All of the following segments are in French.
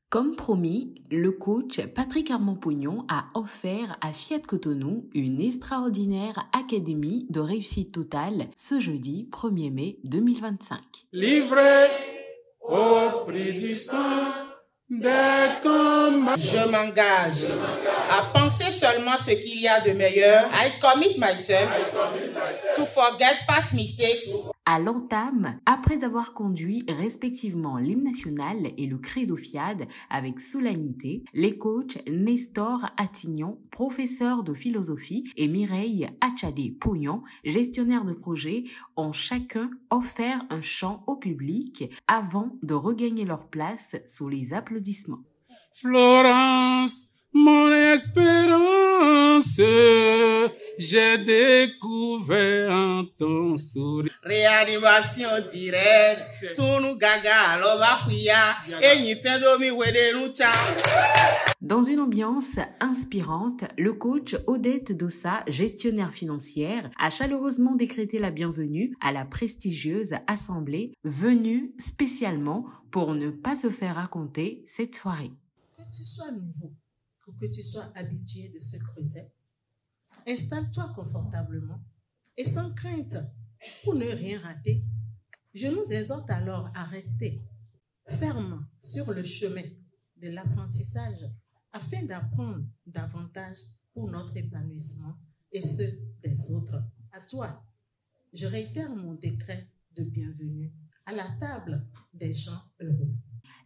Comme promis, le coach Patrick Armand-Pognon a offert à Fiat Cotonou une extraordinaire académie de réussite totale ce jeudi 1er mai 2025. Livré au prix du sang des combats. Je m'engage à penser seulement ce qu'il y a de meilleur. I commit myself to forget past mistakes. À l'entame, après avoir conduit respectivement l'hymne national et le credo Fiat avec solennité, les coachs Nestor Attignon, professeur de philosophie, et Mireille Achadé-Pognon, gestionnaire de projet, ont chacun offert un chant au public avant de regagner leur place sous les applaudissements. Florence, mon espérance, j'ai découvert en ton sourire. Réanimation directe, Tunu Gaga, Lobakuya, et Nifendomi Wederucha. Dans une ambiance inspirante, le coach Odette Dossa, gestionnaire financière, a chaleureusement décrété la bienvenue à la prestigieuse assemblée venue spécialement pour ne pas se faire raconter cette soirée. Que tu sois nouveau ou que tu sois habitué de ce creuset, installe-toi confortablement et sans crainte pour ne rien rater. Je nous exhorte alors à rester fermes sur le chemin de l'apprentissage afin d'apprendre davantage pour notre épanouissement et ceux des autres. À toi, je réitère mon décret de bienvenue à la table des gens heureux.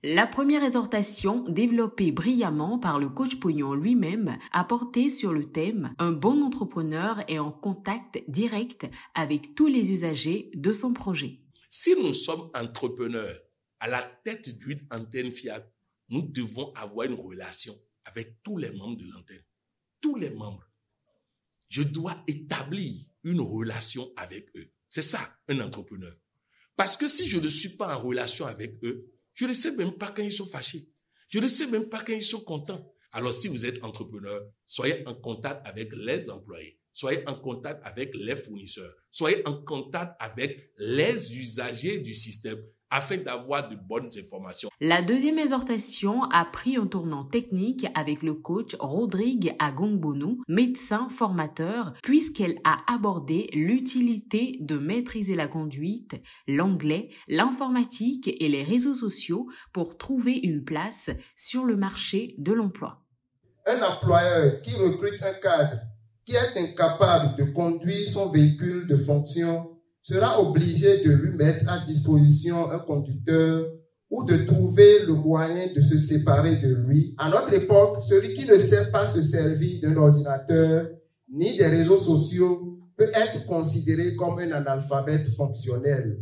La première exhortation, développée brillamment par le coach Pognon lui-même, a porté sur le thème « Un bon entrepreneur est en contact direct avec tous les usagers de son projet ». Si nous sommes entrepreneurs à la tête d'une antenne Fiat, nous devons avoir une relation avec tous les membres de l'antenne. Tous les membres. Je dois établir une relation avec eux. C'est ça, un entrepreneur. Parce que si je ne suis pas en relation avec eux, je ne sais même pas quand ils sont fâchés. Je ne sais même pas quand ils sont contents. Alors, si vous êtes entrepreneur, soyez en contact avec les employés. Soyez en contact avec les fournisseurs. Soyez en contact avec les usagers du système afin d'avoir de bonnes informations. La deuxième exhortation a pris un tournant technique avec le coach Rodrigue Agongbonou, médecin formateur, puisqu'elle a abordé l'utilité de maîtriser la conduite, l'anglais, l'informatique et les réseaux sociaux pour trouver une place sur le marché de l'emploi. Un employeur qui recrute un cadre qui est incapable de conduire son véhicule de fonction sera obligé de lui mettre à disposition un conducteur ou de trouver le moyen de se séparer de lui. À notre époque, celui qui ne sait pas se servir d'un ordinateur ni des réseaux sociaux peut être considéré comme un analphabète fonctionnel.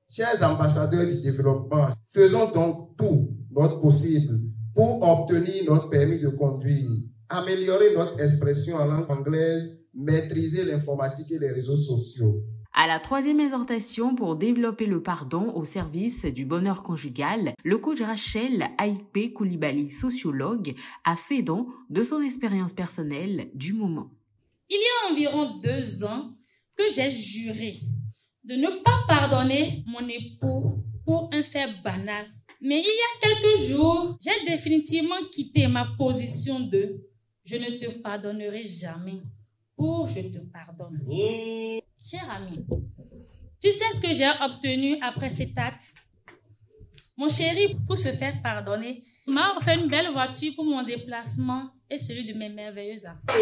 Chers ambassadeurs du développement, faisons donc tout notre possible pour obtenir notre permis de conduire, améliorer notre expression en langue anglaise, maîtriser l'informatique et les réseaux sociaux. À la troisième exhortation pour développer le pardon au service du bonheur conjugal, le coach Rachel Aïkpe Koulibaly, sociologue, a fait don de son expérience personnelle du moment. Il y a environ 2 ans que j'ai juré de ne pas pardonner mon époux pour un fait banal. Mais il y a quelques jours, j'ai définitivement quitté ma position de « je ne te pardonnerai jamais » pour « je te pardonne ». Cher ami, tu sais ce que j'ai obtenu après cet acte? Mon chéri, pour se faire pardonner, m'a offert une belle voiture pour mon déplacement et celui de mes merveilleuses affaires.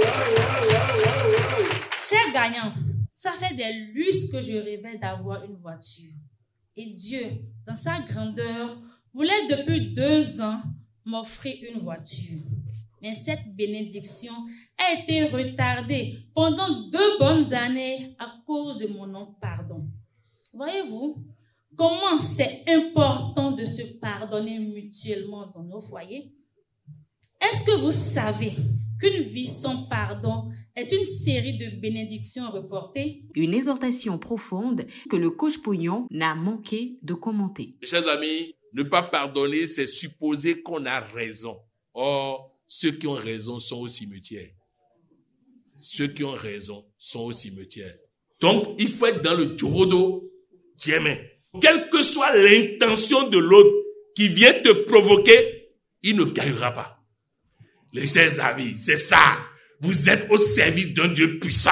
Cher gagnant, ça fait des lustres que je rêvais d'avoir une voiture. Et Dieu, dans sa grandeur, voulait depuis 2 ans m'offrir une voiture. Mais cette bénédiction a été retardée pendant 2 bonnes années à cause de mon non-pardon. Voyez-vous comment c'est important de se pardonner mutuellement dans nos foyers? Est-ce que vous savez qu'une vie sans pardon est une série de bénédictions reportées? Une exhortation profonde que le coach Pognon n'a manqué de commenter. Chers amis, ne pas pardonner, c'est supposer qu'on a raison. Or, ceux qui ont raison sont au cimetière. Ceux qui ont raison sont au cimetière. Donc, il faut être dans le Djorodo Djemé. Quelle que soit l'intention de l'autre qui vient te provoquer, il ne gagnera pas. Les chers amis, c'est ça. Vous êtes au service d'un Dieu puissant.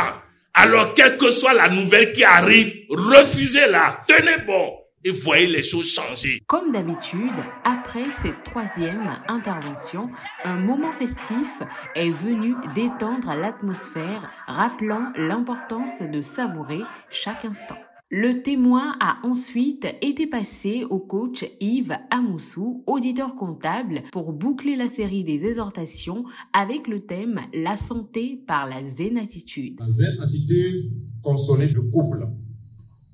Alors, quelle que soit la nouvelle qui arrive, refusez-la. Tenez bon et voyez les choses changer. Comme d'habitude, après cette troisième intervention, un moment festif est venu détendre l'atmosphère, rappelant l'importance de savourer chaque instant. Le témoin a ensuite été passé au coach Yves Amoussou, auditeur comptable, pour boucler la série des exhortations avec le thème « La santé par la zen attitude ». La zen attitude consolide le couple,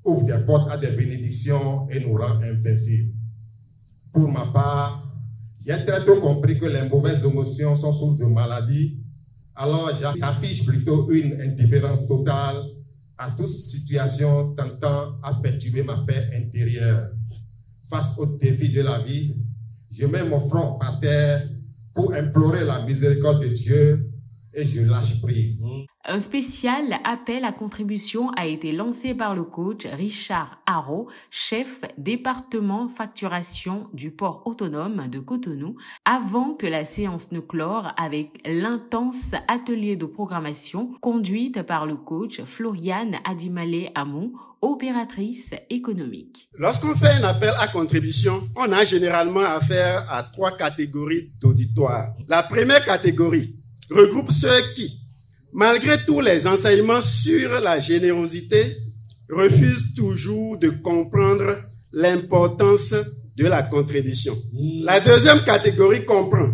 ouvre des portes à des bénédictions et nous rend invincibles. Pour ma part, j'ai très tôt compris que les mauvaises émotions sont source de maladie, alors j'affiche plutôt une indifférence totale à toute situation tentant à perturber ma paix intérieure. Face aux défis de la vie, je mets mon front par terre pour implorer la miséricorde de Dieu et je lâche prise. Un spécial appel à contribution a été lancé par le coach Richard Haro, chef département facturation du port autonome de Cotonou, avant que la séance ne clore avec l'intense atelier de programmation conduite par le coach Floriane Adimale Amon, opératrice économique. Lorsqu'on fait un appel à contribution, on a généralement affaire à 3 catégories d'auditoires. La première catégorie regroupe ceux qui, malgré tous les enseignements sur la générosité, refusent toujours de comprendre l'importance de la contribution. La deuxième catégorie comprend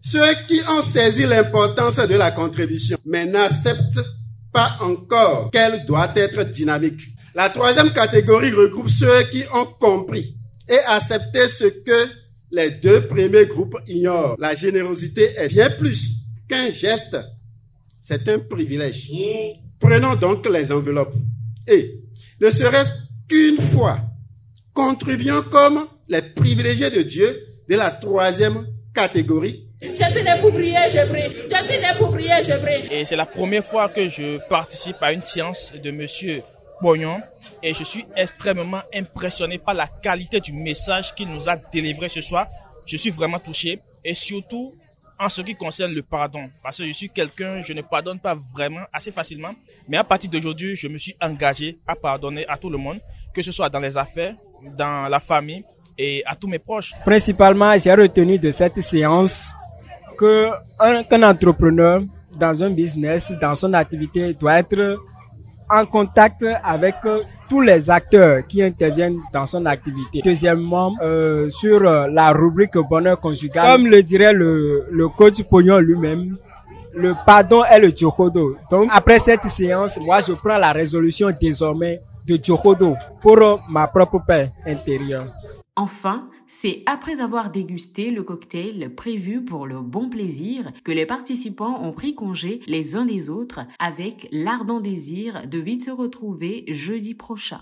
ceux qui ont saisi l'importance de la contribution, mais n'acceptent pas encore qu'elle doit être dynamique. La troisième catégorie regroupe ceux qui ont compris et accepté ce que les 2 premiers groupes ignorent. La générosité est bien plus qu'un geste, c'est un privilège. Prenons donc les enveloppes et, ne serait-ce qu'une fois, contribuons comme les privilégiés de Dieu de la troisième catégorie. Je suis né pour prier, je prie. Je suis né pour prier, je prie. Et c'est la première fois que je participe à une séance de Monsieur Pognon et je suis extrêmement impressionné par la qualité du message qu'il nous a délivré ce soir. Je suis vraiment touché et surtout en ce qui concerne le pardon, parce que je suis quelqu'un, je ne pardonne pas vraiment assez facilement, mais à partir d'aujourd'hui, je me suis engagé à pardonner à tout le monde, que ce soit dans les affaires, dans la famille et à tous mes proches. Principalement, j'ai retenu de cette séance qu'un entrepreneur dans un business, dans son activité, doit être en contact avec tous les acteurs qui interviennent dans son activité. Deuxièmement, sur la rubrique bonheur conjugal, comme le dirait le coach Pognon lui-même, le pardon est le Djokodo. Donc, après cette séance, moi, je prends la résolution désormais de Djokodo pour ma propre paix intérieure. Enfin, c'est après avoir dégusté le cocktail prévu pour le bon plaisir que les participants ont pris congé les uns des autres avec l'ardent désir de vite se retrouver jeudi prochain.